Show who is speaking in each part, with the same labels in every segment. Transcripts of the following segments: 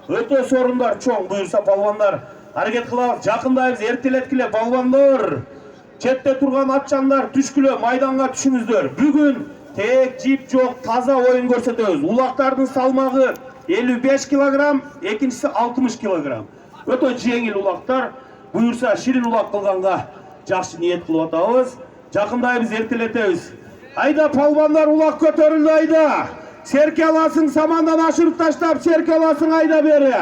Speaker 1: Öte sorunlar çoğun. Buyursa palvanlar hareket kılabız. Жақындайбыз, эртелеткиле palvanlar. Четте турган атчандар түшкүлө майданга түшүңүздөр. Бүгүн тек жип жок, таза оюн көрсөтөбүз. Улактардын салмагы 55 килограмм, экинчиси 60 килограмм. Өтө жеңил улактар. Буюрса ширин улак кылганга жакшы ниет кылып атабыз. Жақындайбыз, эртелетебиз. Айда палвандар, улак көтөрүлдү, айда. Серке аласың, самандан ашырып таштап, серке аласың, айда бери.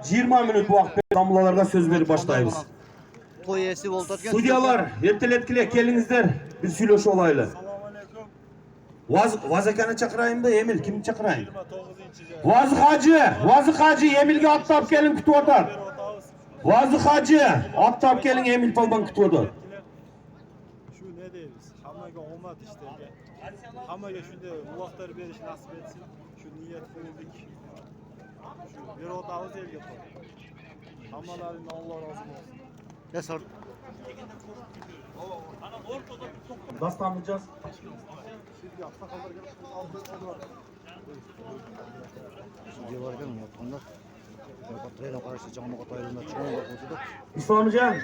Speaker 1: Жиырма мүнөт убакыт дамлаларга сөз берип баштайбыз. Судьялар, эртелеткиле келиңиздер, биз сүйлөшүп алайлы. Вазаканы чакырайынбы, Эмил, кимди чакырайын? Вазы Хажы, Эмилге аттап келин күтүп атат. Вазы Хажы, аттап келин, Эмил палбан күтүп атат.
Speaker 2: Şu ne deyimiz? Hammaga omad işlerge. Hammaga shunday uloqlar berish nasib etsin. Shu niyat qildik. Shu bir otamiz elga qo'y. Hammalaringdan Alloh rozi bo'lsin.
Speaker 3: Yasar.
Speaker 1: Dastanlayacağız.
Speaker 2: Sizga aqsoqollarga
Speaker 3: Diyorlarken yaptılar. Patrayla karşı canlı kataylarında çoğunluk oldu.
Speaker 1: İslamcan,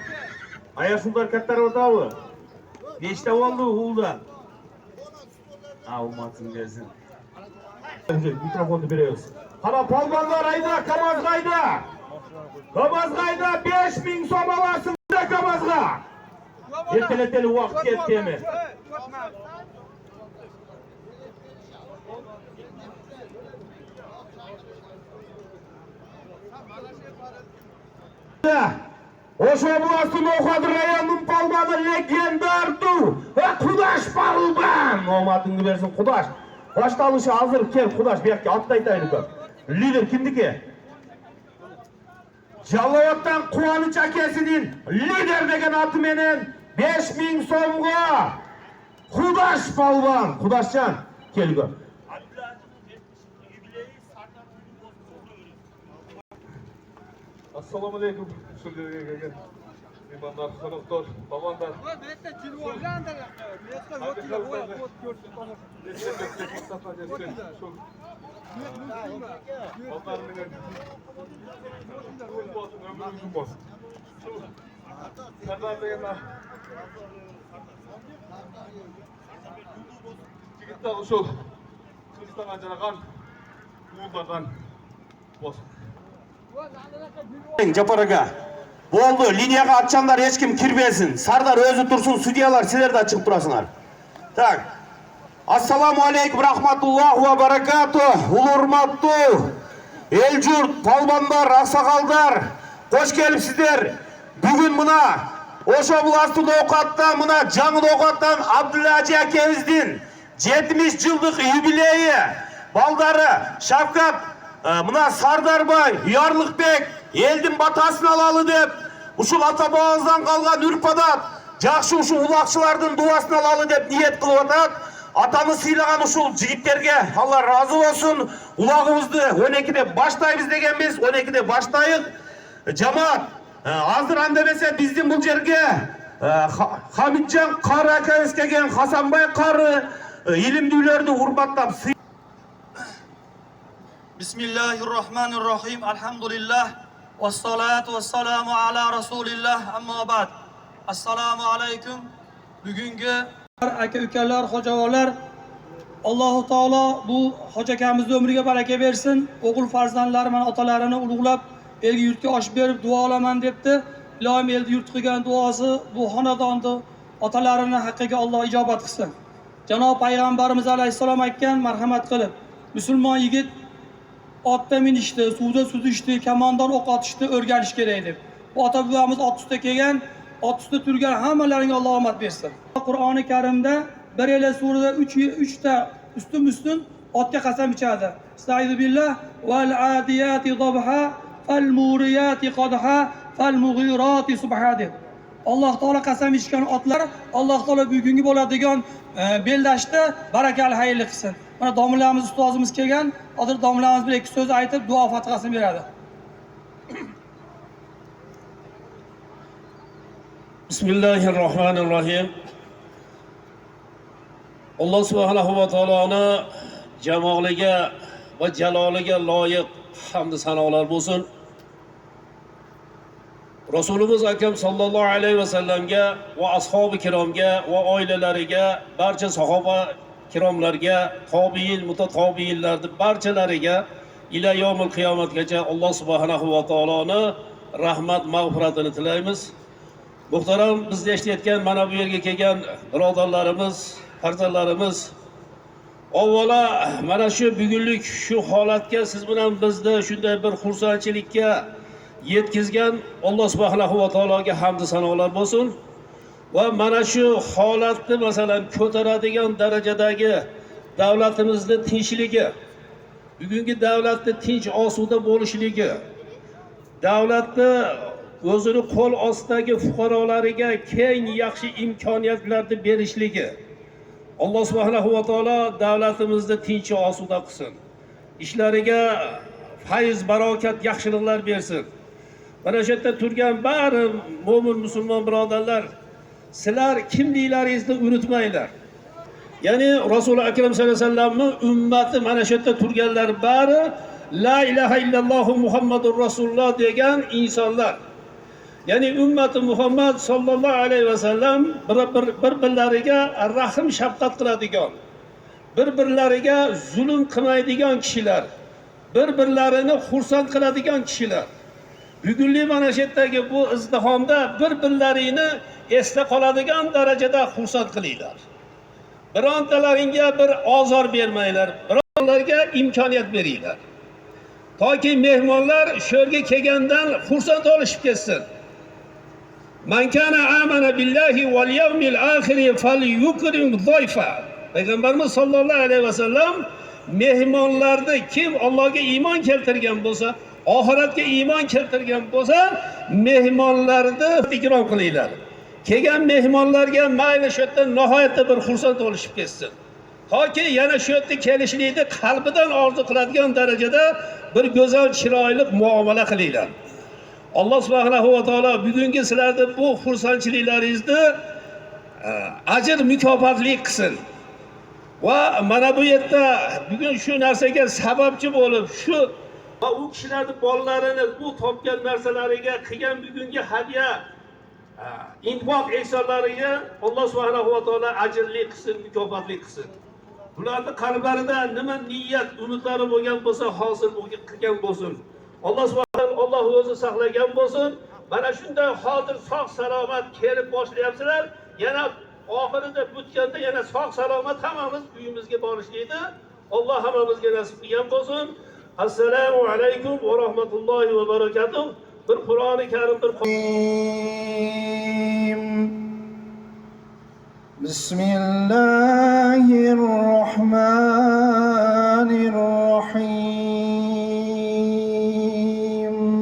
Speaker 1: ayaşullar katlar otağı. Neçte oldu hulda? Olmasın dersin. Mikrofonu veriyoruz. Hala palvanlar ayda, Kamazga ayda. Kamazga ayda 5000 som alasın da Kamazga. Erteleteli vakit ketdi mi? Oşo bulasın Okadır rayonunun palmanı legendardu. Kudaş palman. Omadını versin Kudaş. Baştalışı hazır kel Kudaş. Belki attaytaylık. Lider kimdiki? Jalovattan Kuvanıç akesinin lider degen atı menen 5000 somga. Kudaş palman. Kudaşcan kel gör.
Speaker 4: Assalamu alaikum. İmanlar, konuklar, babanlar. Жигиттер ушул Кыргызстанга ажыраган уулдардан болсун.
Speaker 1: Жапараga. Болду, линияга атчандар эч ким кирбесин. Сардар өзү турсун, судьялар силер да чыгып турасыңар. Так. Ассаламу алейкум рахматуллаху ва баракату. Улурматтуу эл журт, палбандар, аксакалдар, кош келипсиздер. Бүгүн мына ошо буластын оокатта, мына жаңы оокаттан Абдулажи акебиздин 70 жылдык юбилейи балдары Шавкат мына Сардарбай, Ярлыкбек элдин батасын алалы деп, ушул ата бабабыздан калган үрп-адат, жакшы ушул улакчылардын дуасын алалы деп ниет кылып атат. Атаны сыйлаган ушул жигиттерге Алла разы болсун. Улагыбызды 12-де баштайбыз дегенбиз, 12-де баштайык. Жамаат, азыр анда эмесе биздин бул жерге Хамитжан кары акабыз келген, Хасанбай кары илимдүүлөрдү урматтап
Speaker 5: Bismillahirrahmanirrahim. Elhamdülillah. Vessalatu vesselamu ala Resulillah. Amma ba'd. Assalamu aleyküm. Bugünkü aka ukalar, hocalar, Alloh taolo bu hoca akamizni ömrüge baraka bersin. O'g'il farzandlari mana otalarini ulug'lab, elga yurtga osh berib duo olaman debdi. Ilohim elda yurt qilgan duosi bu xonadonni, otalarini haqqiga Alloh ijobat qilsin. Janob payg'ambarimiz alayhissalom aytgan, marhamat qilib, musulmon yigit otda minishdi, suvda suzishdi, kamondan o'q otishni o'rganish kerak deb. Bu ota bobomiz ot ustida kelgan, ot ustida turgan hammalaringga Alloh omad bersin. Qur'oni Karimda bir yil surada 3 ta ustun otga qasam ichadi. Estaizu billah val adiyati dabha fal muriyati qadha fal mughirati subha deb. Alloh taolo qasam ichgan otlar Alloh taolo bugungi bo'ladigan bellashda barakal xayrli qilsin. Mana domlalarimiz ustozimiz kelgan, hozir domlalarimiz bir ikki so'z aytib duo fatihasini beradi.
Speaker 6: Bismillahirrahmanirrahim. Alloh subhanahu va taoloni jamoliga va jaloliga loyiq hamd sanolar bo'lsin. Rasulimiz akram sallallohu alayhi va sallamga va ashabi kiromga va oilalariga, barcha sahoba kiromlarga, tobiin, mutatobiinlarning barchalariga ila yawmil qiyomatgacha Alloh subhanahu va taoloni rahmat mag'firatini tilaymiz. Muhtaram bizda eshitayotgan mana bu yerga kelgan birodarlarimiz, farzandlarimiz, avvalo mana shu bugunlik shu holatga siz bilan bizni shunday bir xursandchilikka yetkazgan Alloh subhanahu va taologa hamd sanolar bo'lsin. Va mana shu holatni masalan ko'taradigan darajadagi davlatimizning tinchligi, bugungi davlatni tinch osuda bo'lishligi, davlatni o'zini qo'l ostidagi fuqarolariga keng yaxshi imkoniyatlarni berishligi. Alloh subhanahu va taolo davlatimizni tinch osuda qilsin. Ishlariga fayz, barokat, yaxshiliklar bersin. Mana shu yerda turgan bari mo'min musulmon birodarlar, sizlar kimliklaringizni unutmanglar. Ya'ni Rasul akram sallallohu alayhi vasallamning ummati mana shu yerda turganlar bari la ilaha illalloh Muhammadur Rasululloh degan insonlar. Ya'ni ummati Muhammad sallallohu alayhi vasallam bir-birlariga rahim shafqat qiladigan, bir-birlariga zulm qilmaydigan kishilar, bir-birlarini xursand qiladigan kishilar. Bugungi mana shu yerdagi bu izdihomda bir-birlarini esda qoladigan darajada xursand qilinglar. Birontalaringga bir ozor bermanglar, birontlarga imkoniyat beringlar. Toki mehmonlar shu yerga kelgandan xursand olishib ketsin. Man kana amana billahi wal yawmil akhir falyukrim zoyfa. Payg'ambarimiz sollallohu alayhi vasallam mehmonlarni kim Allohga iymon keltirgan bo'lsa, oxiratga iymon keltirgan bo'lsa, mehmonlarni ikrom qilinglar. Kelgan mehmonlarga mayli shu yerda nihoyatda bir xursand bo'lishib ketsin. Toki yana shu yerga kelishlikni qalbidan orzu qiladigan darajada bir go'zal, chiroyli muomala qilinglar. Alloh subhanahu va taolo bugungi sizlarning bu xursandchiliklaringizni ajr mukofotli qilsin. Va mana bu yerda bugun shu narsaga sababchi bo'lib, shu va u kishilarning bolalarini bu topgan narsalariga qilgan bugungi hadya infaq ehsonlariga Alloh subhanahu va taolo ajrli qilsin, mukofotli qilsin. Bularning qalblarida nima niyat, umidlari bo'lgan bo'lsa, hosil qilgan bo'lsin. Alloh subhanahu Alloh o'zi saqlagan bo'lsin. Mana shunday hozir sog' salomat kelib boshlayapsizlar. Yana oxirida bitganda yana sog' salomat hammamiz uyimizga borishlikni Alloh hammamizga nasib qilgan bo'lsin. Assalomu alaykum va rahmatullohi va barakatuh. Bir Qur'oni Karim bir
Speaker 7: Bismillahirrahmanirrahim.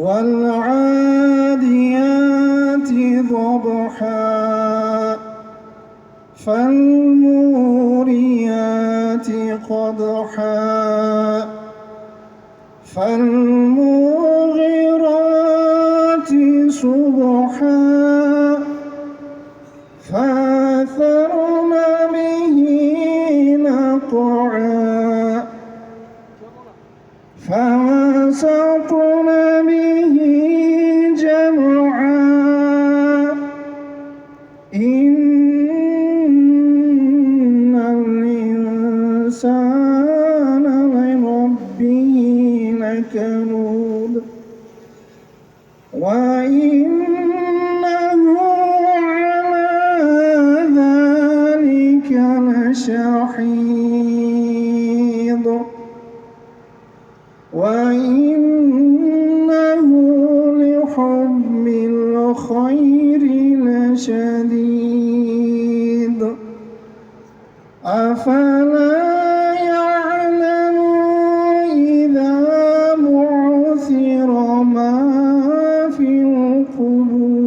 Speaker 7: Wal-'adiyati dhabha fal-muriyati qadha fal-mughirati subha فَأَثَرْنَ بِهِ نَقْعًا فَوَسَطْنَ بِهِ جَمْعًا إِنَّ الْإِنسَانَ لِرَبِّهِ لَكَنُودٌ وَإِنَّهُ شحيد وإنه لحب الخير لشديد أفلا يعلم إذا بعثر ما في القبور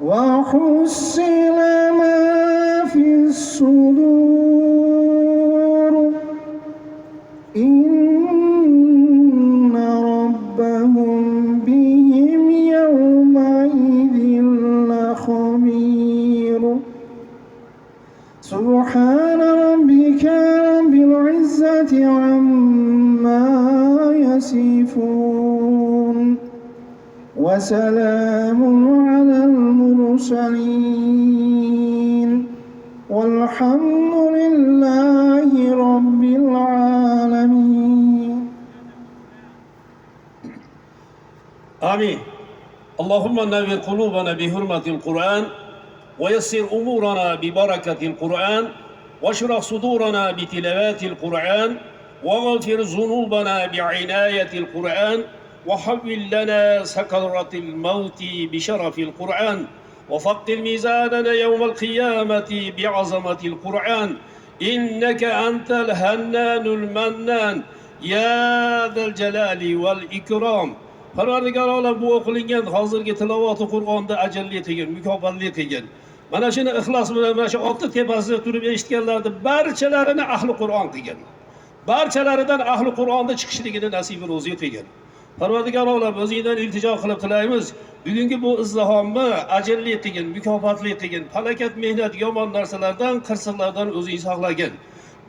Speaker 7: وحصل ما في الصدور إن ربك عما يصفون وسلام على المرسلين والحمد لله رب العالمين.
Speaker 6: آمين. اللهم نور قلوبنا بحرمة القرآن ويسر أمورنا ببركة القرآن واشرح صدورنا بتلاوات القرآن واغفر ذنوبنا بعناية القرآن وحول لنا سكرة الموت بشرف القرآن وثقل ميزاننا يوم القيامة بعظمة القرآن إنك أنت الهنان المنان يا ذا الجلال والإكرام. Parvardigor olam bu o'qilingan hozirgi tilovati Qur'onda ajalli qilgin, mukofotli qilgin. Mana shuni ixlos bilan mana shu olti tepasida turib eshitganlarni barchalarini ahli Qur'on qilgin. Barchalaridan ahli Qur'onda chiqishligini nasib ro'zi qilgin. Parvardigor olam o'zingdan iltijo qilib tilaymiz. Bugungi bu izdihomni ajalli qilgin, mukofotli qilgin. Falokat, mehnat, yomon narsalardan, qirsiqlardan o'zing saqlagin.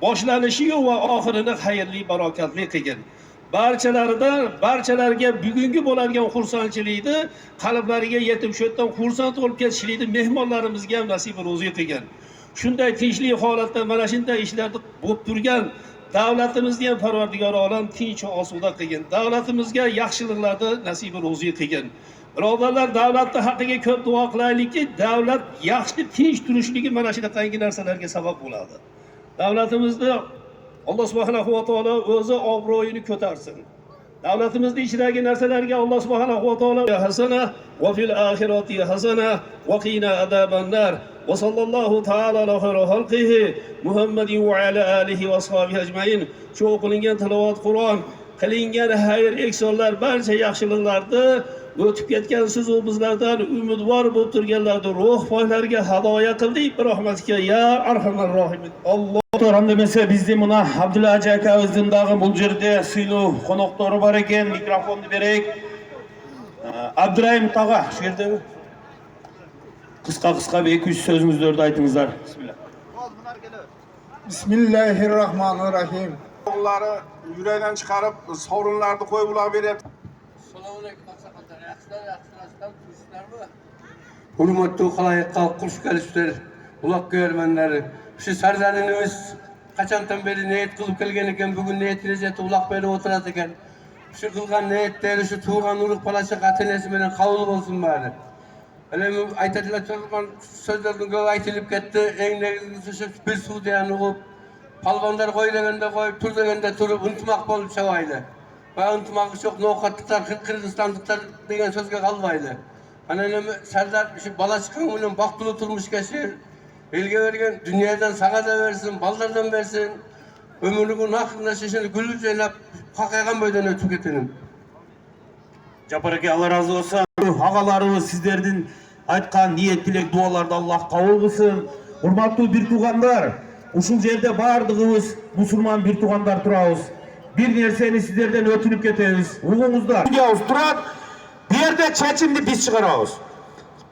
Speaker 6: Boshlanishi va oxirini xayrli, barokatli qilgin. Barchalarga bugungi bo'ladigan xursandchilikni qalblariga yetib shu yerdan xursand bo'lib ketishlikni mehmonlarimizga ham nasib ro'zi qilgan. Shunday tinchlik holatda mana shunday ishlarni bo'lib turgan davlatimizni ham Parvardigor olam tinch va osuda qilgan. Davlatimizga yaxshiliklarni nasib ro'zi qilgan. Birodarlar, davlatning haqqiga ko'p duo qilaylikki, davlat yaxshi tinch turishligi mana shunaqangi narsalarga sabab bo'ladi. Davlatimizni Allah subhanahu wa ta'ala o'zi obro'yini ko'tarsin. Davlatimizning ichidagi narsalarga Allah subhanahu wa ta'ala hasana va fil oxirati hasana va qina azaban nar. Va sallallohu ta'ala ala xayri xalqihi Muhammadin va ala alihi va ashabihi ajmain. Shu o'qilingan tilovat Qur'on, qilingan xayr ehsonlar, barcha yaxshiliklarni o'tib ketgan siz u bizlardan umidvor bo'lib turganlarni ruh foylariga hadoya qildik. Rahmatika ya arhamar rohimin. Allah
Speaker 1: To'ram demese bizde mına Abdulla Hacı akabimizin dağı bu yerde suylu konukları var eken mikrofonu berek. Abdurrahim Tağa şu yerde mi? Kıska bir 200 sözünüzü aytыңыздар. Bismillah.
Speaker 7: Bismillahirrahmanirrahim.
Speaker 8: Onları yüreğden çıkarıp sorunlarda koyular verip.
Speaker 9: Hürmetli halayıkka kuş gelişler, ulak görmenleri. Şu serzenimiz kaçandan beri niyet kılıp gelgen eken, bugün niyetine jeti ulak beri oturası eken. Şu kılgan niyetleri, şu tuğan uruk palaşık atenesi menen kavul olsun bari. Öyle aytadılar çocuklar sözlerden göğe aytılıp gitti, en negizlisi şu bir su diyen olup, palvanlar koy degende koyup, tur degende turup, unutmak bolup çavaylı. Ve unutmak çok nokatlıklar, Kırgızistanlıklar degen sözge kalmaylı. Hani Serdar şu bala çıkan bunun baktulu oturmuş geçir. Elge vergen dünyadan sağa da versin, ballardan versin. Ömürlüğün hakkında şişini gülüp zeynep, kakaygan böyden ötüp getirin.
Speaker 1: Japareke Allah razı olsun. Ağalarımız sizlerden aytkan niyet tilek dualarda Allah kabul kılsın. Hurmatlı bir tuğanlar, uşul yerde bardığımız Müslüman bir tuğanlar turabız. Bir nerseni sizlerden ötünüp ketebиz. Uğumuzda. Gidiyoruz turat. Bir yerde çeçimdi biz çıkarabız.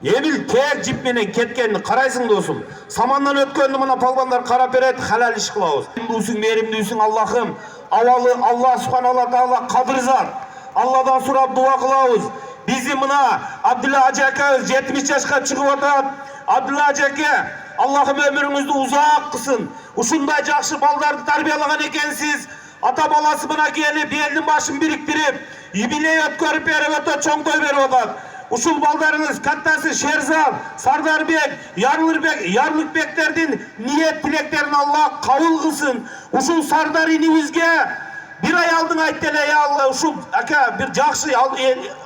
Speaker 1: Emil ter jip menen ketkenini karaysың dostum. Samandan ötkönünü mına palvanlar karap beret, halal iş kılabız. Merimdüsün Allah'ım. Avalı Allah subhanahu wa ta'ala kadrizat. Allah'dan surap dua kılabız. Bizi mına Abdulla Hacı akabimiz 70 yaşka çıkıp atat. Abdulla Hacı aka, Allah'ım ömrünüzde uzak kılsın. Uşunday jakşı baldardı tarbiyalagan ekensiz. Ata balası mına gelip elin başın biriktirip, ibine ötkörüp berip ötö çoңdoy berip atat. Uşul baldarınız kattası Şerzal, Sardarbek, Yarlıkbeklerden niyet tileklerini Allah kabul kılsın. Uşul Sardar inimizge bir ay aldın ayttele ya Allah uşul aka bir jakşı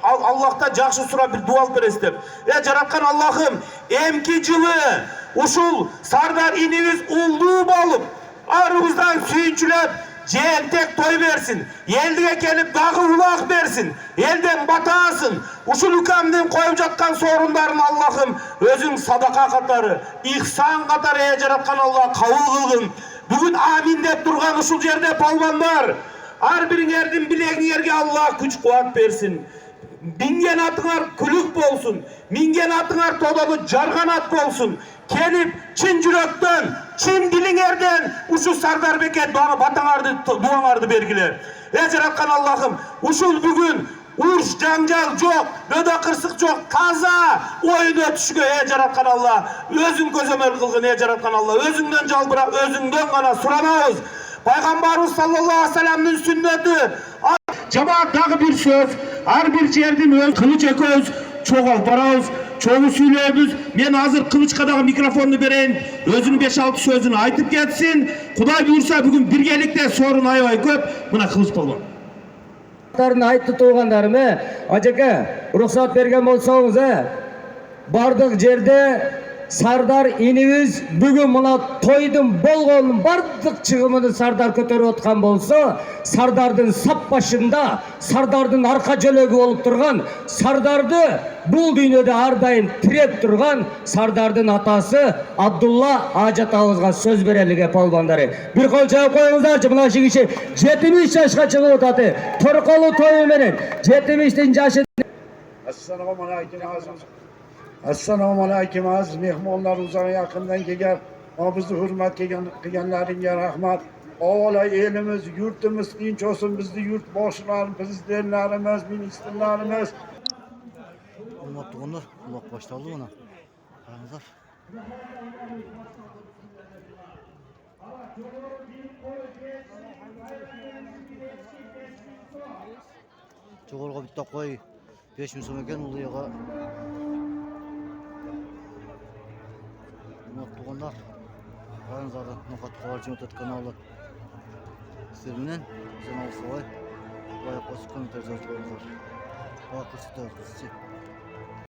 Speaker 1: Allah'ta jakşı sura bir dua berestep. Jaratkan Allah'ım emki жылы uşul Sardar inimiz ulduğu bolup arımızdan suyunçulep Centek toy versin, eldiğe gelip dağı ulak versin, elden batasın. Uşul hükümden koyup jatkan sorunların Allah'ım özün sadaka katarı, ihsan katarı jaratkan Allah kabul kılgın. Bugün amin dep durgan uşul yerde palvanlar, har biringerdin bilegingерге Allah güç kuvvet versin. Mingen atыңar külük bolsun. Mingen atыңar todolu jarganat bolsun. Kelip çin jüröktön, çin diliңерден uşu Sardarbeke duaңарды bergile. Jaratkan Allah'ım, uşul bugün uruş janjal jok, bödö kırsık jok, taza oyun ötüşüge jaratkan Allah. Özüň közömel kılgın jaratkan Allah. Özüňden jalbıra, özüňden gana suranabız. Peygamberimiz sallallahu aleyhi ve sellem'nin sünneti. Cemaat dağı bir söz, her bir жердin öz kılıç eköz, çok alparağız, çoğu süyleyemiz. Men hazır Kılıçka'daki mikrofonu bereyim, özünün 5-6 sözünü aytıp getsin. Kuday buyursa bugün birgelikte sorun aybay köp, buna Kılıç Polvon.
Speaker 10: Айтты туғандарыма, ажеке, рұқсат берген болсаңыз, бардық жерде Сардар инибиз бүгін мына тойдың болғанын бардық чыгымын Сардар көтеріп отқан болса, Сардардың сап башында, Сардардың арқа жөлегі болып тұрған, Сардарды бұл дүйнөдө ардайын тіреп тұрған Сардардың атасы Абдулла Ажат ауызға сөз береліге полбандары. Bir қол жауап қойыңыздаршы, мына жігіші 70 жашқа чыгып отаты. Торқолу тойы менен 70-тің жашы.
Speaker 7: Assalomu alaykum aziz mehmonlar, uzoq yaqindan kelgan, bizni hurmat qilganlaringga rahmat. Avvalo elimiz, yurtimiz tinch olsin, bizni yurt boshlarimiz, prezidentlarimiz, ministrlarimiz.
Speaker 3: Hurmatli qonlar, uloq boshlandı mana. Qaranglar. Çoğulga bitta qo'y 5000 so'm ekan, uliga. Hurmatli qonlar. Qaranglar, Noqat Xabarchi Otat kanalı. Sizlardan Cenab-ı Soy, Qo'yib qo'yib kommentar yozib qo'yinglar. Va ko'rsatib